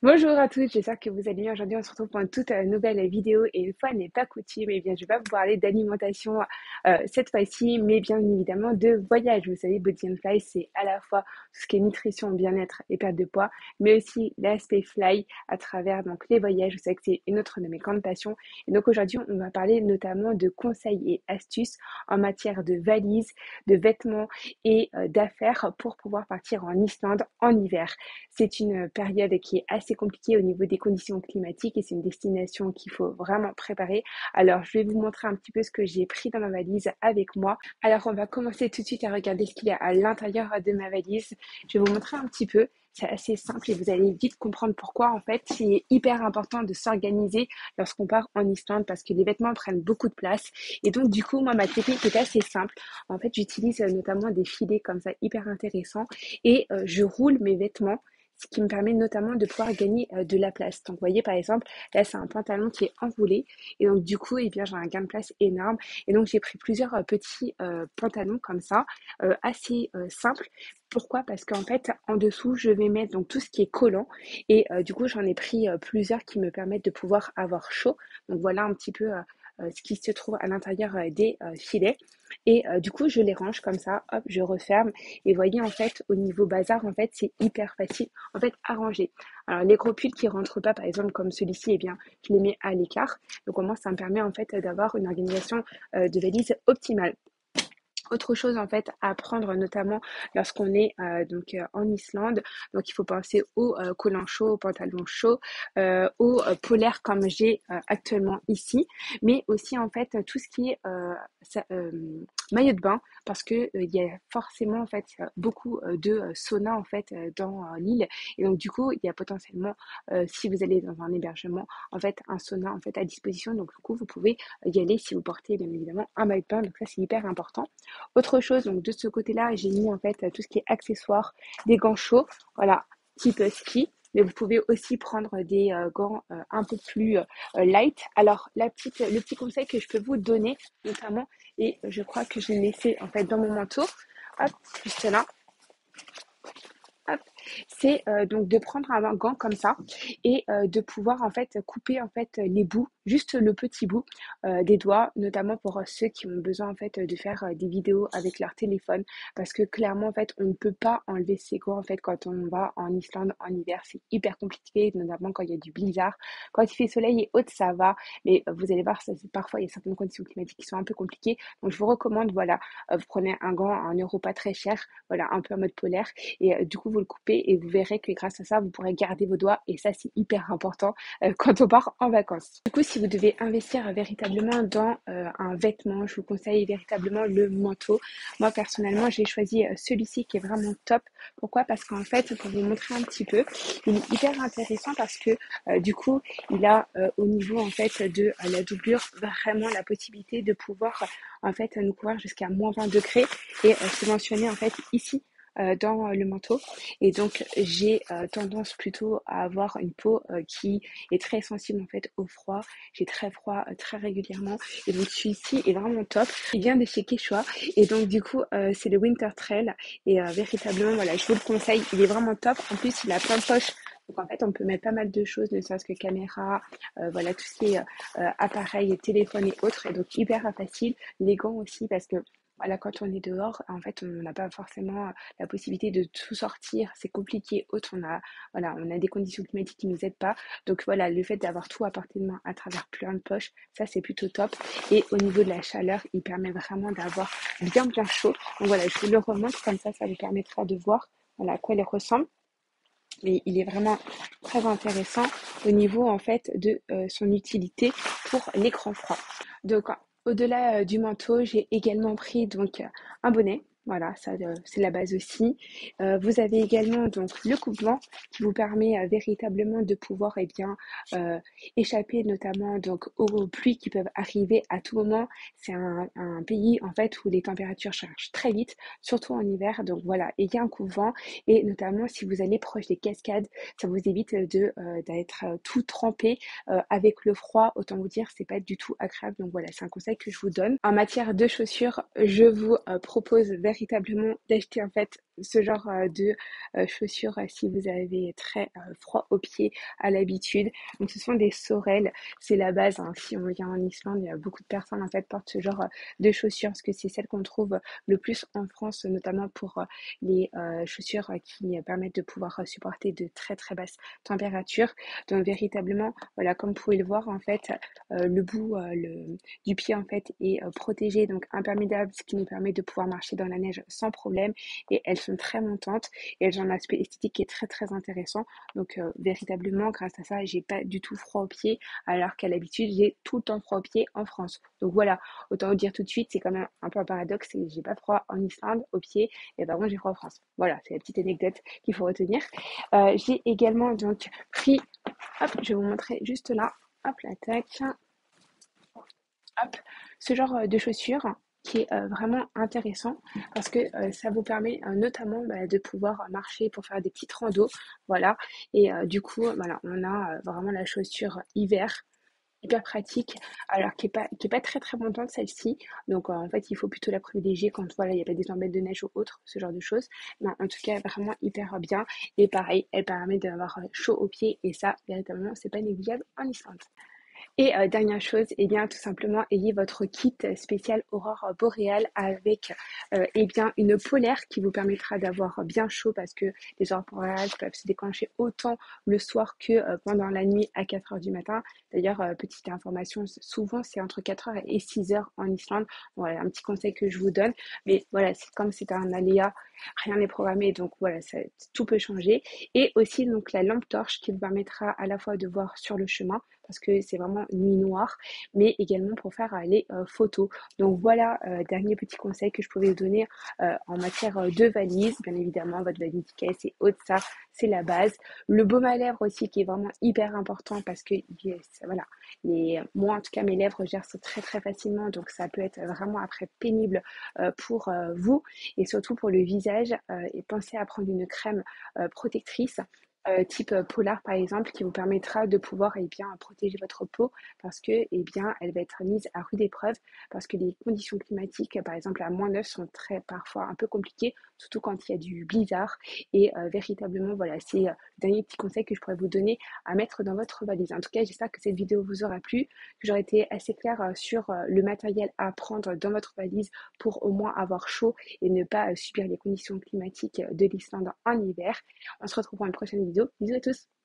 Bonjour à tous, j'espère que vous allez bien. Aujourd'hui, on se retrouve pour une toute nouvelle vidéo et une fois n'est pas coutume, eh bien, je vais pas vous parler d'alimentation cette fois-ci, mais bien évidemment de voyage. Vous savez, Body and Fly, c'est à la fois tout ce qui est nutrition, bien-être et perte de poids, mais aussi l'aspect fly à travers donc les voyages. Vous savez que c'est une autre de mes grandes passions. Et donc aujourd'hui, on va parler notamment de conseils et astuces en matière de valises, de vêtements et d'affaires pour pouvoir partir en Islande en hiver. C'est une période qui est assez compliquée au niveau des conditions climatiques et c'est une destination qu'il faut vraiment préparer. Alors, je vais vous montrer un petit peu ce que j'ai pris dans ma valise avec moi. Alors, on va commencer tout de suite à regarder ce qu'il y a à l'intérieur de ma valise. Je vais vous montrer un petit peu. C'est assez simple et vous allez vite comprendre pourquoi en fait c'est hyper important de s'organiser lorsqu'on part en Islande parce que les vêtements prennent beaucoup de place et donc du coup moi ma technique est assez simple. En fait j'utilise notamment des filets comme ça hyper intéressants et je roule mes vêtements ce qui me permet notamment de pouvoir gagner de la place. Donc, vous voyez, par exemple, là, c'est un pantalon qui est enroulé. Et donc, du coup, eh bien, j'ai un gain de place énorme. Et donc, j'ai pris plusieurs petits pantalons comme ça, assez simples. Pourquoi? Parce qu'en fait, en dessous, je vais mettre donc tout ce qui est collant. Et du coup, j'en ai pris plusieurs qui me permettent de pouvoir avoir chaud. Donc, voilà un petit peu ce qui se trouve à l'intérieur des filets. Et du coup, je les range comme ça, hop, je referme. Et voyez, en fait, au niveau bazar, en fait, c'est hyper facile, en fait, à ranger. Alors, les gros pulls qui rentrent pas, par exemple, comme celui-ci, eh bien, je les mets à l'écart. Donc, au moins, ça me permet, en fait, d'avoir une organisation de valise optimale. Autre chose en fait à prendre notamment lorsqu'on est en Islande, donc il faut penser aux collants chauds, aux pantalons chauds, aux polaires comme j'ai actuellement ici, mais aussi en fait tout ce qui est maillot de bain parce que il y a forcément en fait beaucoup de sauna en fait dans l'île et donc du coup il y a potentiellement si vous allez dans un hébergement en fait un sauna en fait à disposition donc du coup vous pouvez y aller si vous portez bien évidemment un maillot de bain donc ça c'est hyper important. Autre chose, donc de ce côté-là, j'ai mis en fait tout ce qui est accessoires, des gants chauds, voilà, type ski. Mais vous pouvez aussi prendre des gants un peu plus light. Alors, le petit conseil que je peux vous donner, notamment, et je crois que je l'ai laissé en fait dans mon manteau, hop, juste là, hop, c'est donc de prendre un gant comme ça et de pouvoir en fait couper en fait les bouts, juste le petit bout des doigts, notamment pour ceux qui ont besoin en fait de faire des vidéos avec leur téléphone, parce que clairement en fait on ne peut pas enlever ses gants en fait quand on va en Islande en hiver, c'est hyper compliqué, notamment quand il y a du blizzard, quand il fait soleil et haute ça va, mais vous allez voir ça, parfois il y a certaines conditions climatiques qui sont un peu compliquées, donc je vous recommande voilà, vous prenez un gant à 1 € pas très cher, voilà un peu en mode polaire et du coup vous le coupez et vous verrez que grâce à ça vous pourrez garder vos doigts et ça c'est hyper important quand on part en vacances. Du coup si vous devez investir véritablement dans un vêtement, je vous conseille véritablement le manteau. Moi personnellement j'ai choisi celui-ci qui est vraiment top. Pourquoi? Parce qu'en fait pour vous montrer un petit peu il est hyper intéressant parce que du coup il a au niveau en fait de la doublure vraiment la possibilité de pouvoir en fait nous couvrir jusqu'à -20 degrés et c'est mentionné en fait ici dans le manteau et donc j'ai tendance plutôt à avoir une peau qui est très sensible en fait au froid. J'ai très froid très régulièrement et donc celui-ci est vraiment top. Il vient de chez Quechua et donc du coup c'est le Winter Trail et véritablement voilà je vous le conseille, il est vraiment top. En plus il a plein de poches. Donc en fait, on peut mettre pas mal de choses, ne serait-ce que caméra, voilà, tout ce qui est appareil, téléphone et autres. Et donc hyper facile. Les gants aussi, parce que voilà, quand on est dehors, en fait, on n'a pas forcément la possibilité de tout sortir. C'est compliqué. Autre, voilà, on a des conditions climatiques qui nous aident pas. Donc voilà, le fait d'avoir tout à portée de main à travers plein de poches, ça c'est plutôt top. Et au niveau de la chaleur, il permet vraiment d'avoir bien chaud. Donc voilà, je vous le remonte comme ça vous permettra de voir voilà, à quoi il ressemble. Mais il est vraiment très intéressant au niveau en fait de son utilité pour l'écran froid. Donc au-delà du manteau, j'ai également pris donc un bonnet. Voilà, ça c'est la base aussi. Vous avez également donc le coupe-vent qui vous permet véritablement de pouvoir euh, échapper notamment donc aux pluies qui peuvent arriver à tout moment. C'est un pays en fait où les températures changent très vite, surtout en hiver. Donc voilà, ayez un coupe-vent et notamment si vous allez proche des cascades, ça vous évite d'être tout trempé avec le froid. Autant vous dire, c'est pas du tout agréable. Donc voilà, c'est un conseil que je vous donne. En matière de chaussures, je vous propose véritablement d'acheter en fait ce genre de chaussures si vous avez très froid aux pieds à l'habitude. Donc ce sont des Sorel, c'est la base, hein. Si on vient en Islande, il y a beaucoup de personnes en fait portent ce genre de chaussures parce que c'est celles qu'on trouve le plus en France, notamment pour les chaussures qui permettent de pouvoir supporter de très très basses températures. Donc véritablement, voilà, comme vous pouvez le voir en fait, le bout du pied en fait est protégé, donc imperméable, ce qui nous permet de pouvoir marcher dans la neige sans problème. Et elles sont très montantes et elles ont un aspect esthétique qui est très très intéressant. Donc véritablement, grâce à ça, j'ai pas du tout froid aux pieds, alors qu'à l'habitude, j'ai tout le temps froid aux pieds en France. Donc voilà, autant vous dire tout de suite, c'est quand même un peu un paradoxe, c'est que j'ai pas froid en Islande aux pieds, et par contre j'ai froid en France. Voilà, c'est la petite anecdote qu'il faut retenir. J'ai également donc pris, hop, je vais vous montrer juste là, hop, la tac, hop, ce genre de chaussures qui est vraiment intéressant parce que ça vous permet notamment de pouvoir marcher pour faire des petites randos, voilà. Et du coup, voilà, on a vraiment la chaussure hiver hyper pratique, alors qui est pas très très montante celle-ci. Donc en fait, il faut plutôt la privilégier quand voilà, il n'y a pas des tempêtes de neige ou autre, ce genre de choses. Mais en tout cas, vraiment hyper bien. Et pareil, elle permet d'avoir chaud aux pieds et ça, véritablement, c'est pas négligeable en Islande. Et dernière chose, eh bien, tout simplement, ayez votre kit spécial aurore boréale avec eh bien, une polaire qui vous permettra d'avoir bien chaud parce que les aurores boréales peuvent se déclencher autant le soir que pendant la nuit à 4 heures du matin. D'ailleurs, petite information, souvent c'est entre 4 heures et 6 heures en Islande. Voilà, un petit conseil que je vous donne. Mais voilà, comme c'est un aléa, rien n'est programmé, donc voilà, tout peut changer. Et aussi donc la lampe torche qui vous permettra à la fois de voir sur le chemin parce que c'est vraiment nuit noire, mais également pour faire les photos. Donc voilà, dernier petit conseil que je pouvais vous donner en matière de valise. Bien évidemment, votre valise caisse et autres, ça, c'est la base. Le baume à lèvres aussi qui est vraiment hyper important parce que voilà, moi en tout cas mes lèvres gercent très très facilement, donc ça peut être vraiment après pénible pour vous et surtout pour le visage. Et pensez à prendre une crème protectrice type polar par exemple qui vous permettra de pouvoir eh bien protéger votre peau parce que eh bien elle va être mise à rude épreuve parce que les conditions climatiques par exemple à -9 sont très parfois un peu compliquées surtout quand il y a du blizzard et véritablement voilà c'est le dernier petit conseil que je pourrais vous donner à mettre dans votre valise. En tout cas j'espère que cette vidéo vous aura plu, que j'aurai été assez claire sur le matériel à prendre dans votre valise pour au moins avoir chaud et ne pas subir les conditions climatiques de l'Islande en hiver. On se retrouve pour une prochaine vidéo. Bisous à tous!